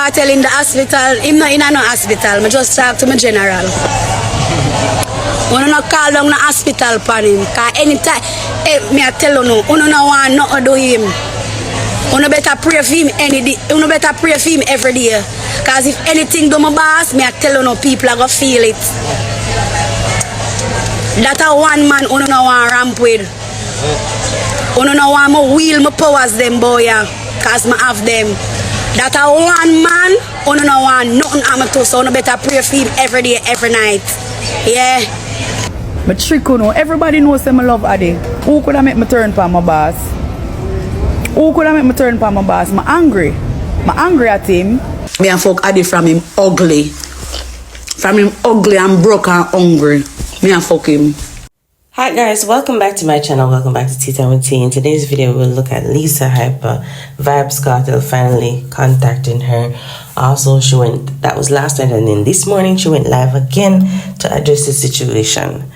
Kartel in the hospital. Him not in no hospital. I just talk to my general. When you call down the hospital for him, cause anytime, me I tell you no, you no want nothing to do him. You better pray for him any day. You better pray for him every day. Cause if anything do my boss, me I tell you no, people are gonna feel it. That a one man you no want ramp with. You no want me wheel my powers them boy, cause me have them. That a one man you no want nothing happen to, so you better pray for him every day, every night. Yeah. My trick, you know, everybody knows that I love Adi. Who could I make me turn for my boss? Who could I make me turn for my boss? I'm angry. I'm angry at him. Me and fuck Adi from him ugly. From him ugly and broke and hungry. Me and fuck him. Hi guys, welcome back to my channel. Welcome back to Tea Time with Tea. In today's video, we'll look at Lisa Hyper, Vybz Kartel finally contacting her. Also, she went, that was last night, and then this morning she went live again to address the situation,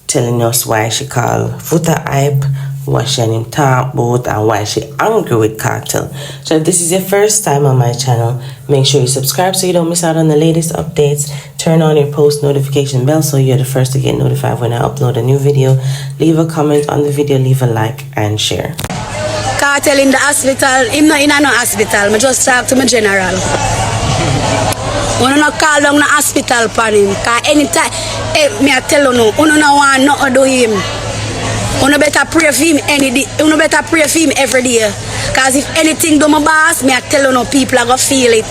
telling us why she called Futa Hype, what she and him talk about, and why she angry with Kartel. So if this is your first time on my channel, make sure you subscribe so you don't miss out on the latest updates. Turn on your post notification bell so you're the first to get notified when I upload a new video. Leave a comment on the video, leave a like, and share. Kartel in the hospital. Him not in no hospital. I just talk to my general. When you call down the hospital for him, cause anytime, me I tell you no, you no want nothing to do him. You better pray for him any day. You better pray for him every day. Cause if anything do my boss, me I tell you no, people are gonna feel it.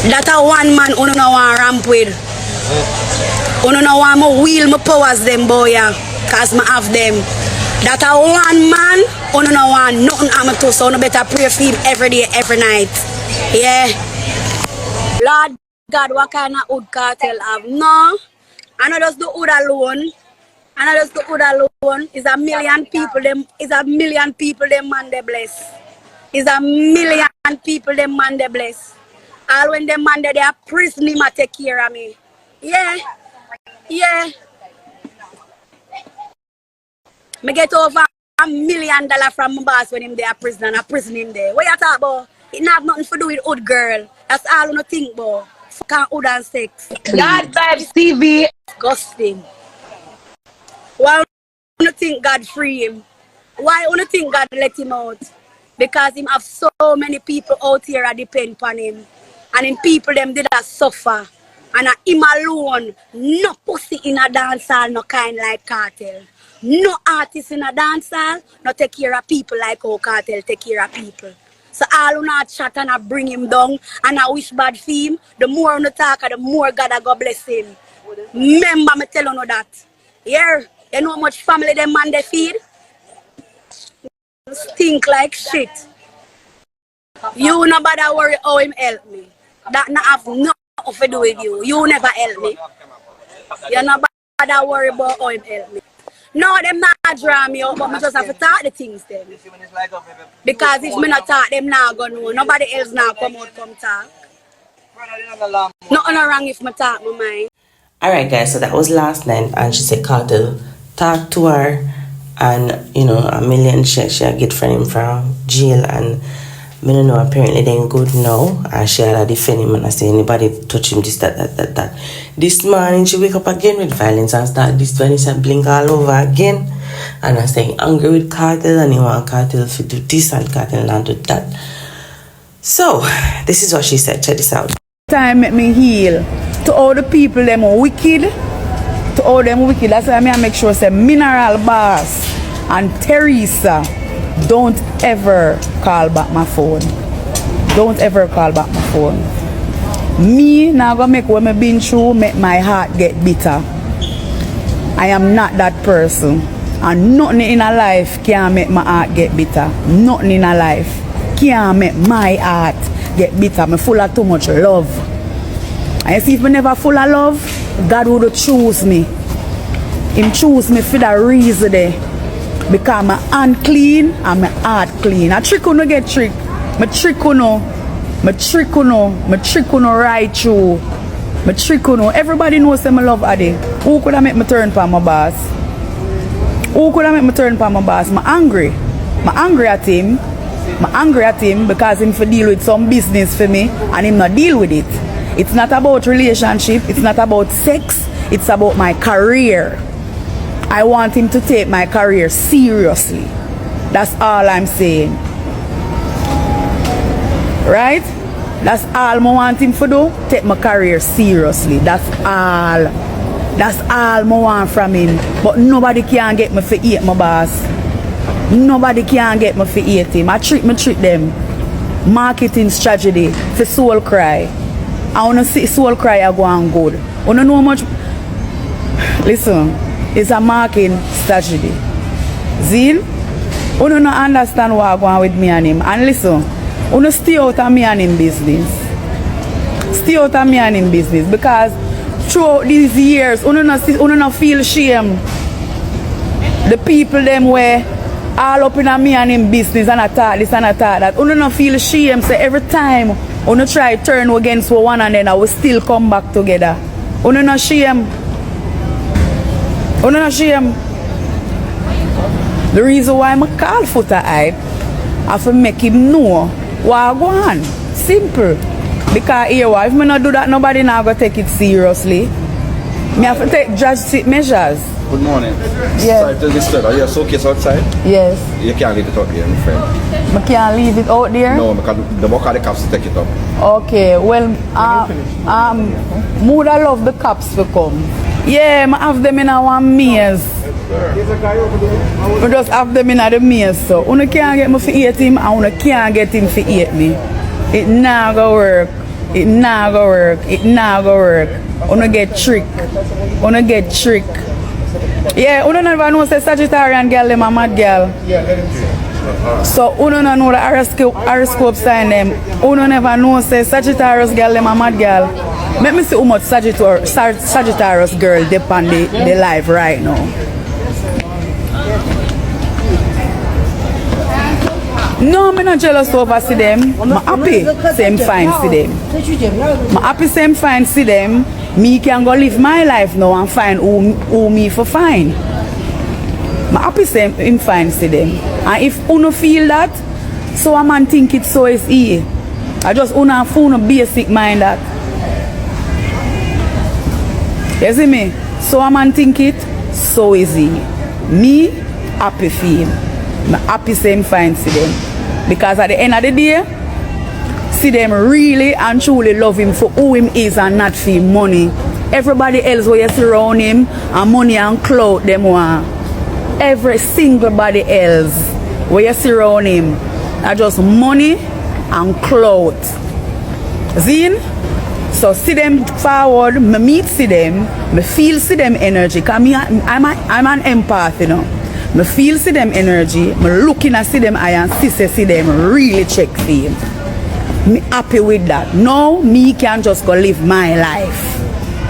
That a one man you no want ramp with. You no want me wheel my powers them boy, cause me have them. That a one man you no want nothing happen to, so you better pray for him every day, every night. Yeah. Lord God, what kind of hood Kartel have? No, I not just the hood alone. I not just the hood alone. It's a million people. Them is a million people. Them man they bless. It's a million people. Them man they bless. All when them man they are prison, him a take care of me. Yeah, yeah. Me get over $1 million from my boss when him there prison and I prison him there. What you talk about? It not have nothing to do with hood girl. That's all you think about. Fucking hood and sex. God Vybz TV. Disgusting. Why you think God free him? Why you think God let him out? Because him have so many people out here that depend on him. And him people them did that suffer. And him alone, no pussy in a dance hall, no kind like Kartel. No artist in a dance hall, no take care of people like how Kartel take care of people. So all who not chat and I bring him down and I wish bad for him, the more you talk, the more God I go bless him. Remember me tell you that. Yeah, you know how much family them man they feed? Stink like shit. You no bother worry how him help me. That not have nothing to do with you. You never help me. You no bother worry about how him help me. No, them not draw me out, but I just have to talk the things then. Because if me not talk, them not gonna know. Nobody else now come out, come talk. Nothing wrong if I talk my mind. Alright guys, so that was last night, and she said Kartel talked to her, and you know, $1 million she get from him from jail, and I don't know, apparently they ain't good now, and she had to defend him and I say anybody touch him, this, that. This morning she wake up again with violence and start this Vanessa blink all over again, and I say angry with Kartel and he want Kartel to do this and Kartel and do that. So this is what she said. Check this out. Time make me heal to all the people them are wicked, to all them wicked. That's why I make sure say Mineral Boss and Teresa don't ever call back my phone. Don't ever call back my phone. Me now gonna make what I've been through make my heart get bitter. I am not that person, and nothing in a life can make my heart get bitter. Nothing in a life can make my heart get bitter. I'm full of too much love. And you see, if I never full of love, God would choose me. Him choose me for that reason there. Because my hand clean and my heart clean. I trick no get trick. My trick no right through. My trick no. Everybody knows that I love Adi. Who could I make me turn for my boss? Who could I make me turn for my boss? I'm angry. I'm angry at him. I'm angry at him because him for deal with some business for me and him not deal with it. It's not about relationship, it's not about sex, it's about my career. I want him to take my career seriously. That's all I'm saying. Right? That's all I want him to do. Take my career seriously. That's all. That's all I want from him. But nobody can get me for hate my boss. Nobody can get me for hate him. I treat them. Marketing strategy for Soul Cry. I want to see Soul Cry are going good. I don't know how much. Listen, it's a marketing strategy. Zin? I don't understand what I'm going with me and him. And listen, I don't stay out of me and him business. Stay out of me and him business. Because throughout these years, I don't feel shame. The people them where all up in me and him business and attack this and attack that. I don't feel shame. So every time I don't try to turn against one and then I will still come back together. I don't shame. I don't shame. The reason why I call Foota Hype I have to make him know what I want. Simple. Because here, if I not do that, nobody now go take it seriously. Me have to take drastic measures. Good morning. Yes. Sorry to disturb. Are you a showcase outside? Yes. You can't leave it out here, my friend. I can't leave it out there? No, because the work of the cops to take it up. Okay, well, would I love the cops to come. Yeah, I have them in our maze. I just have them in the maze, so I can't get me to hate him and I can't get him to hate me. It not gonna work. It not gonna work. It not gonna work. I get tricked. I get tricked. Yeah, I don't never know say Sagittarian girl them a mad girl. So I don't know the horoscope sign them. I don't never know say Sagittarius girl them a mad girl. Let me see how much Sagittarius girl depend the life right now. No, I'm not jealous over see them. I'm happy same fine see them. I'm happy same fine see them. Me can go live my life now and find who me for fine. I'm happy same in fine see them. And if uno feel that, so a man think it so is easy. I just uno basic mind that. You see me? So a man think it so easy. Me happy for him. I'm happy same fine see them. Because at the end of the day, see them really and truly love him for who him is and not for him money. Everybody else where you surround him and money and clout them want. Every single body else where you surround him are just money and clout. Zin? So see them forward, me meet see them, me feel see them energy. Cause I'm an empath, you know. Me feel see them energy, me looking at see them eye and see them really check for him. Me happy with that. Now me can just go live my life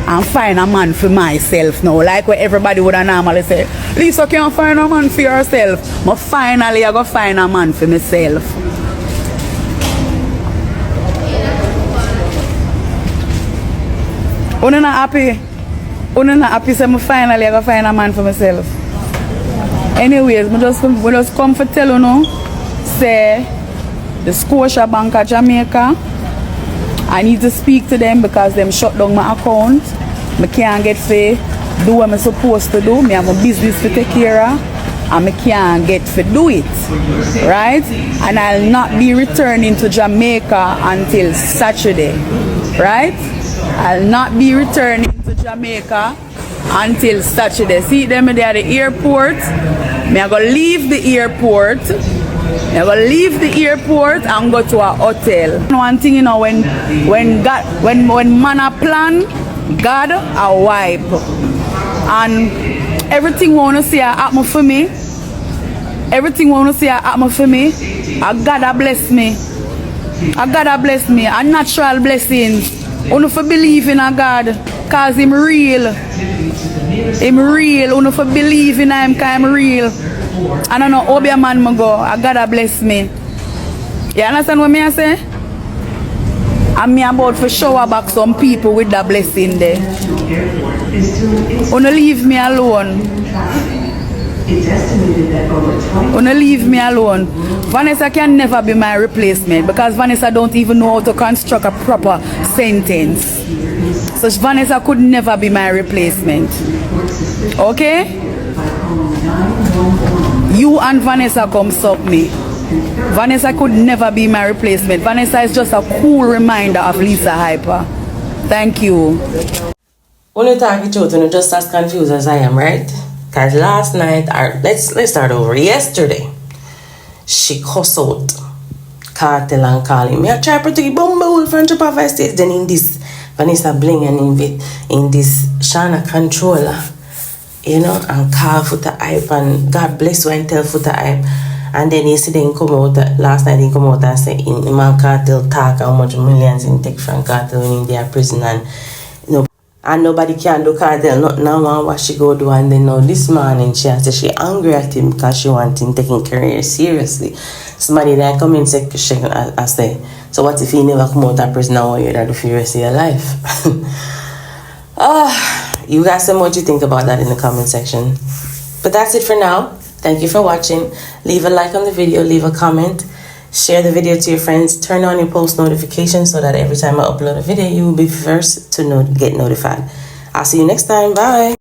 and find a man for myself now. Like what everybody would normally say, Lisa can't find a man for yourself. But finally I go find a man for myself. You're not happy? You're not happy so finally I go find a man for myself. Anyways, we just come for tell you now, say the Scotia Bank of Jamaica, I need to speak to them because them shut down my account. I can't get to do what I'm supposed to do. I have a business to take care of and I can't get to do it. Right? And I'll not be returning to Jamaica until Saturday. Right? I'll not be returning to Jamaica until Saturday. See them there at the airport. I'm going to leave the airport. I'm going to leave the airport and go to a hotel. One thing, you know, when man a plan, God a wipe. And everything want to see happen for me. Everything want to see happen for me. God a bless me. God a bless me. A natural blessings. You know, for believe in a God, cause him real. Him real. You know, for believe in him, cause him real. I don't know how be a man me go. God a bless me. You understand what I say? And me about to shower back some people with that blessing there. You don't leave me alone. Wanna leave me alone. Vanessa can never be my replacement because Vanessa don't even know how to construct a proper sentence. So Vanessa could never be my replacement. Okay? You and Vanessa come suck me. Vanessa could never be my replacement. Vanessa is just a cool reminder of Lisa Hyper. Thank you. When you talk it out, you're just as confused as I am, right? Because last night, or let's start over. Yesterday, she cussed out Kartel and call him. I try to take bumble from Japan States. Then in this Vanessa Bling and in this Shana controller, you know, and call Foota Hype and God bless you and tell Foota Hype. And then yesterday he come out, last night he come out and say in man Kartel talk how much millions in take from Kartel when in their prison and you know, and nobody can do Kartel not now what she go do. And then now this morning she said she angry at him because she want him taking career seriously. Somebody then come in section and say, so what if he never come out of prison now, what you do for the rest of your life? You guys say what you think about that in the comment section. But that's it for now. Thank you for watching. Leave a like on the video, leave a comment, share the video to your friends, turn on your post notifications so that every time I upload a video, you will be first to get notified. I'll see you next time. Bye.